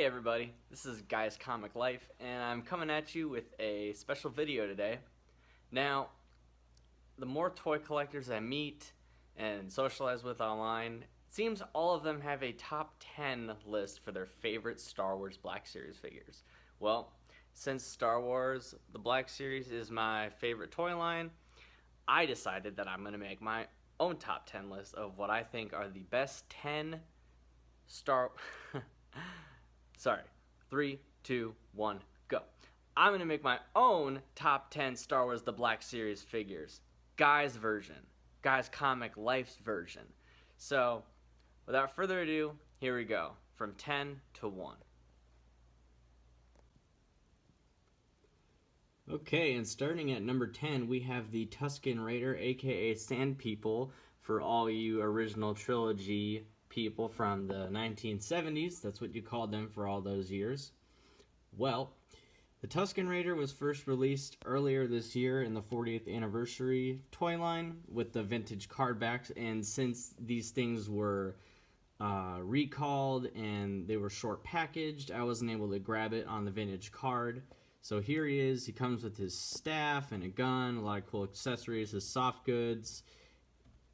Hey everybody, this is Guy's Comic Life, and I'm coming at you with a special video today. Now, the more toy collectors I meet and socialize with online, it seems all of them have a top 10 list for their favorite Star Wars Black Series figures. Well, since Star Wars, the Black Series is my favorite toy line, I decided that I'm going to make my own top 10 list of what I think are the best 10 Sorry. 3, 2, 1, go. I'm going to make my own top 10 Star Wars The Black Series figures. Guy's version. Guy's Comic Life's version. So, without further ado, here we go. From 10 to 1. Okay, and starting at number 10, we have the Tusken Raider, aka Sand People, for all you original trilogy people from the 1970s. That's what you called them for all those years. Well, the Tusken Raider was first released earlier this year in the 40th anniversary toy line with the vintage card backs, and since these things were recalled and they were short packaged, I wasn't able to grab it on the vintage card. So here he is. He comes with his staff and a gun, a lot of cool accessories, his soft goods.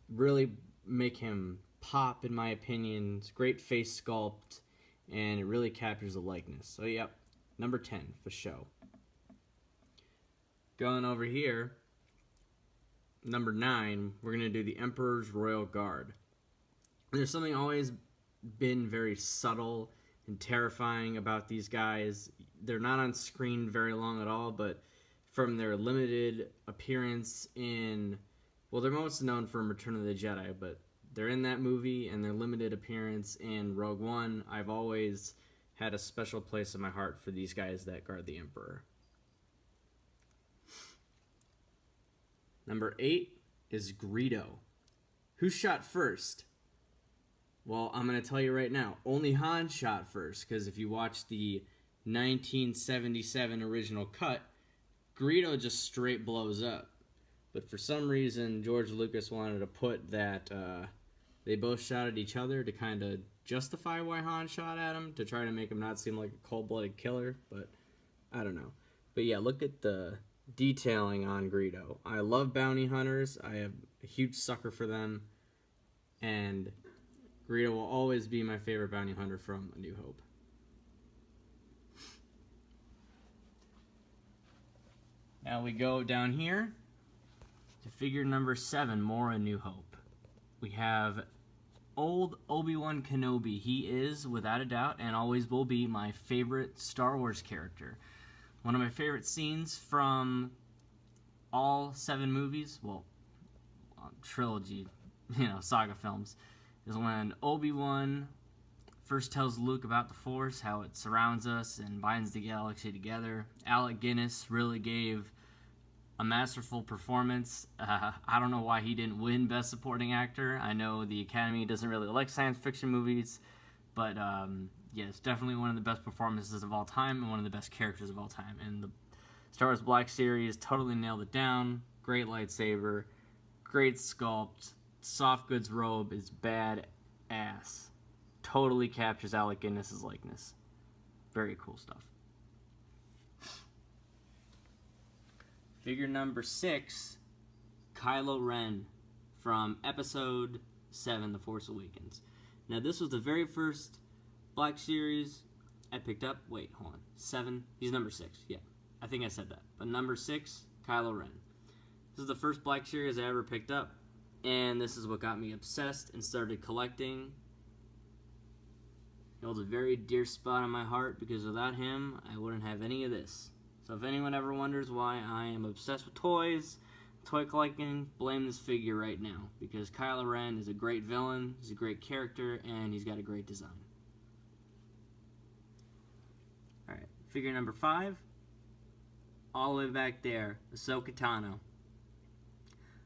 Really make him pop, in my opinion. It's great face sculpt, and it really captures the likeness. So yep, number 10 for show. Going over here, number 9, we're going to do the Emperor's Royal Guard. There's something always been very subtle and terrifying about these guys. They're not on screen very long at all, but from their limited appearance in, well, they're most known for Return of the Jedi, but they're in that movie and their limited appearance in Rogue One. I've always had a special place in my heart for these guys that guard the Emperor. Number 8 is Greedo. Who shot first? Well, I'm going to tell you right now. Only Han shot first, because if you watch the 1977 original cut, Greedo just straight blows up. But for some reason, George Lucas wanted to put that they both shot at each other to kind of justify why Han shot at him, to try to make him not seem like a cold-blooded killer, but I don't know. But yeah, look at the detailing on Greedo. I love bounty hunters. I am a huge sucker for them, and Greedo will always be my favorite bounty hunter from A New Hope. Now we go down here to figure number 7, more A New Hope. We have old Obi-Wan Kenobi. He is, without a doubt, and always will be, my favorite Star Wars character. One of my favorite scenes from all 7 movies, well, trilogy, saga films, is when Obi-Wan first tells Luke about the Force, how it surrounds us and binds the galaxy together. Alec Guinness really gave a masterful performance. I don't know why he didn't win Best Supporting Actor. I know the Academy doesn't really like science fiction movies, but yeah, it's definitely one of the best performances of all time and one of the best characters of all time. And the Star Wars Black Series totally nailed it down. Great lightsaber, great sculpt, soft goods robe is badass. Totally captures Alec Guinness's likeness. Very cool stuff. Figure number 6, Kylo Ren from Episode 7, The Force Awakens. Now, this was the very first Black Series I picked up. Wait, hold on. 7? He's number 6. Yeah, I think I said that. But number 6, Kylo Ren. This is the first Black Series I ever picked up, and this is what got me obsessed and started collecting. He holds a very dear spot in my heart because without him, I wouldn't have any of this. So if anyone ever wonders why I am obsessed with toys, toy collecting, blame this figure right now. Because Kylo Ren is a great villain, he's a great character, and he's got a great design. Alright, figure number 5. All the way back there, Ahsoka Tano.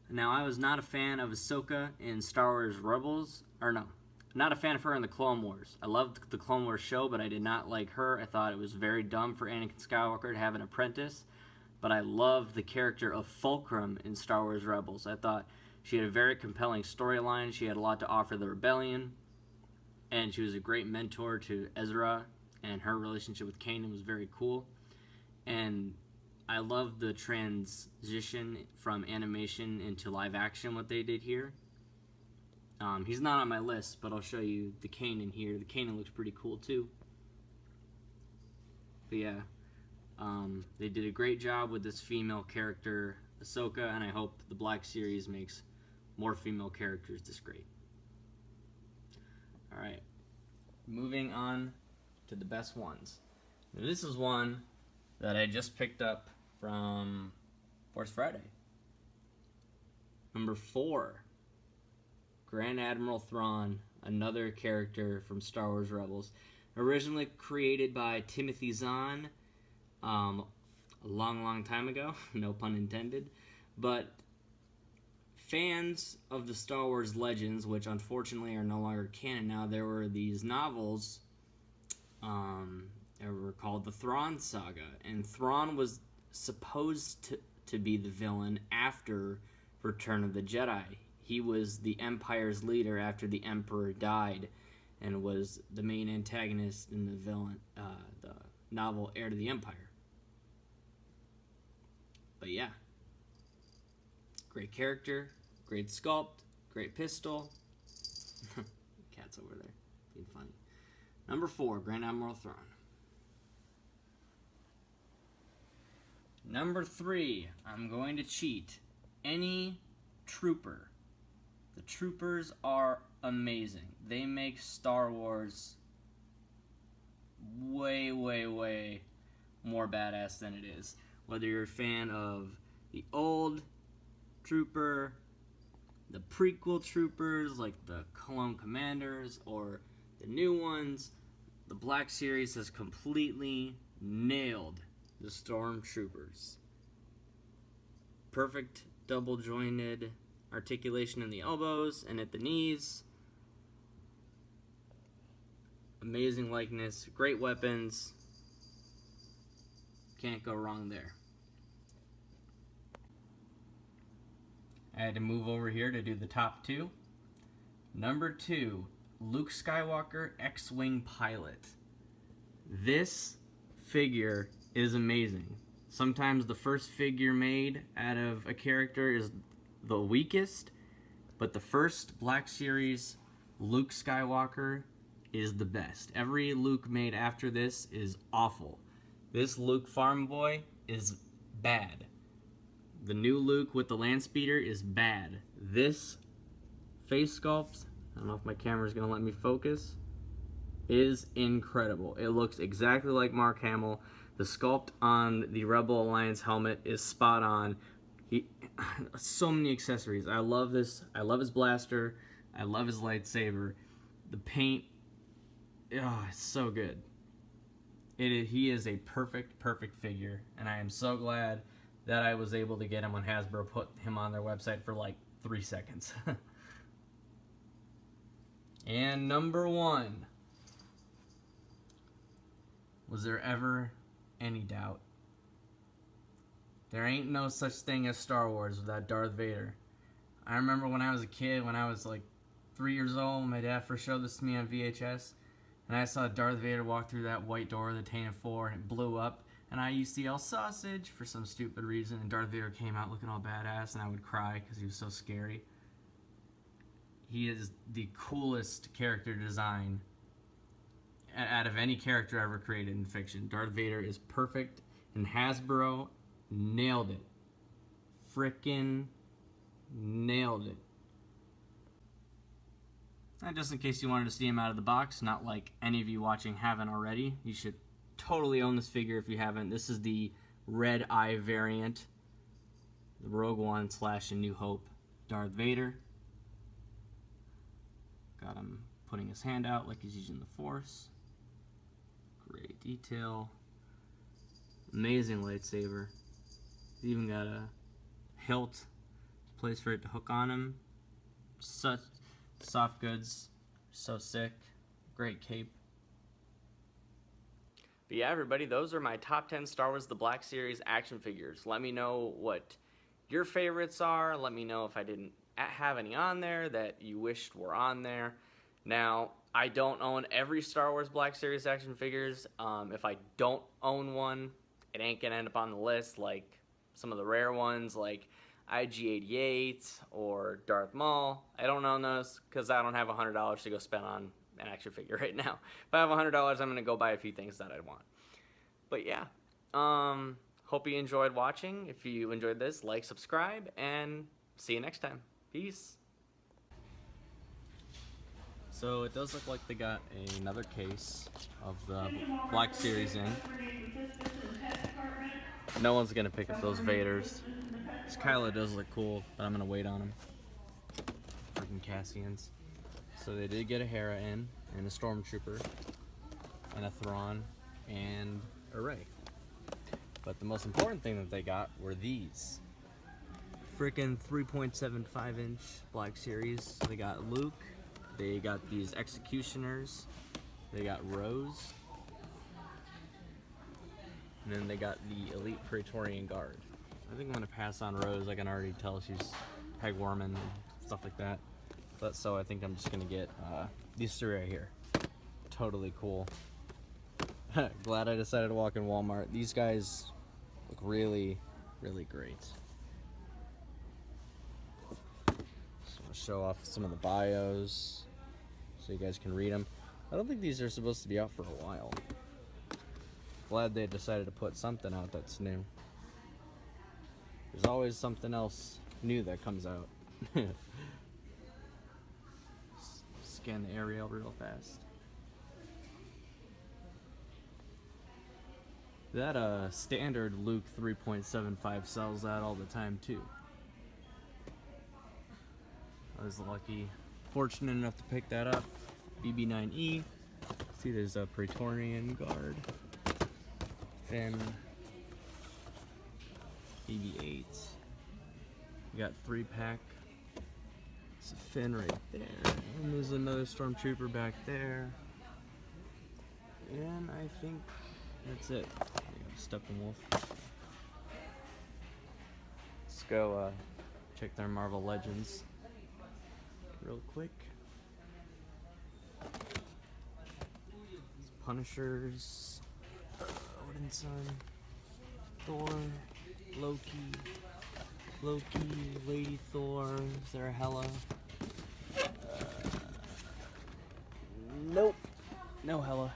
Now, I was not a fan of Ahsoka in Star Wars Rebels, not a fan of her in the Clone Wars. I loved the Clone Wars show, but I did not like her. I thought it was very dumb for Anakin Skywalker to have an apprentice. But I loved the character of Fulcrum in Star Wars Rebels. I thought she had a very compelling storyline. She had a lot to offer the rebellion. And she was a great mentor to Ezra and her relationship with Kanan was very cool. And I love the transition from animation into live action, what they did here. He's not on my list, but I'll show you the Kanan here. The Kanan looks pretty cool too. But yeah, they did a great job with this female character, Ahsoka, and I hope the Black Series makes more female characters this great. Alright, moving on to the best ones. Now, this is one that I just picked up from Force Friday. Number 4. Grand Admiral Thrawn, another character from Star Wars Rebels. Originally created by Timothy Zahn a long time ago, no pun intended. But fans of the Star Wars Legends, which unfortunately are no longer canon now, there were these novels that were called the Thrawn Saga. And Thrawn was supposed to be the villain after Return of the Jedi. He was the Empire's leader after the Emperor died, and was the main antagonist in the novel Heir to the Empire. But yeah, great character, great sculpt, great pistol. Cat's over there being funny. Number 4, Grand Admiral Thrawn. Number 3, I'm going to cheat. Any trooper. The troopers are amazing. They make Star Wars way more badass than it is. Whether you're a fan of the old trooper, the prequel troopers like the Clone Commanders, or the new ones, the Black Series has completely nailed the Stormtroopers. Perfect double jointed articulation in the elbows and at the knees. Amazing likeness, great weapons. Can't go wrong there. I had to move over here to do the top 2. Number 2, Luke Skywalker X-Wing pilot. This figure is amazing. Sometimes the first figure made out of a character is the weakest, but the first Black Series Luke Skywalker is the best. Every Luke made after this is awful. This Luke Farm Boy is bad. The new Luke with the land speeder is bad. This face sculpt, I don't know if my camera's gonna let me focus, is incredible. It looks exactly like Mark Hamill. The sculpt on the Rebel Alliance helmet is spot on. So many accessories. I love this. I love his blaster. I love his lightsaber. The paint, it's so good. He is a perfect figure, and I am so glad that I was able to get him when Hasbro put him on their website for like 3 seconds. And number 1. Was there ever any doubt? There ain't no such thing as Star Wars without Darth Vader. I remember when I was a kid, when I was like 3 years old, my dad first showed this to me on VHS, and I saw Darth Vader walk through that white door of the Tantive 4, and it blew up, and I used to yell sausage for some stupid reason, and Darth Vader came out looking all badass, and I would cry because he was so scary. He is the coolest character design out of any character ever created in fiction. Darth Vader is perfect, and Hasbro nailed it. Frickin' nailed it. And just in case you wanted to see him out of the box, not like any of you watching haven't already, you should totally own this figure if you haven't. This is the Red Eye variant, the Rogue One / A New Hope Darth Vader. Got him putting his hand out like he's using the Force. Great detail. Amazing lightsaber. He's even got a hilt, place for it to hook on him. Such soft goods, so sick. Great cape. But yeah, everybody, those are my top 10 Star Wars The Black Series action figures. Let me know what your favorites are. Let me know if I didn't have any on there that you wished were on there. Now, I don't own every Star Wars Black Series action figures. If I don't own one, it ain't gonna end up on the list like some of the rare ones like IG-88 or Darth Maul. I don't own those because I don't have $100 to go spend on an action figure right now. If I have $100, I'm gonna go buy a few things that I want. But yeah, hope you enjoyed watching. If you enjoyed this, like, subscribe, and see you next time. Peace. So it does look like they got another case of the Black Series in. No one's gonna pick up those Vaders. This Kylo does look cool, but I'm gonna wait on him. Freaking Cassians. So they did get a Hera in, and a Stormtrooper, and a Thrawn, and a Rey. But the most important thing that they got were these. Freaking 3.75 inch Black Series. They got Luke. They got these Executioners. They got Rose. And then they got the Elite Praetorian Guard. I think I'm gonna pass on Rose. I can already tell she's peg warming and stuff like that. But so I think I'm just gonna get these three right here. Totally cool. Glad I decided to walk in Walmart. These guys look really, really great. So I'll show off some of the bios so you guys can read them. I don't think these are supposed to be out for a while. Glad they decided to put something out that's new. There's always something else new that comes out. Scan the aerial real fast. That standard Luke 3.75 sells that all the time too. I was lucky, fortunate enough to pick that up. BB9E. See, there's a Praetorian Guard. Finn. BB-8. We got 3-pack. It's a Finn right there. And there's another Stormtrooper back there. And I think that's it. Steppenwolf. Let's go check their Marvel Legends real quick. Punishers, Odin's Son, Thor, Loki, Lady Thor, is there a Hela? Nope, no Hela.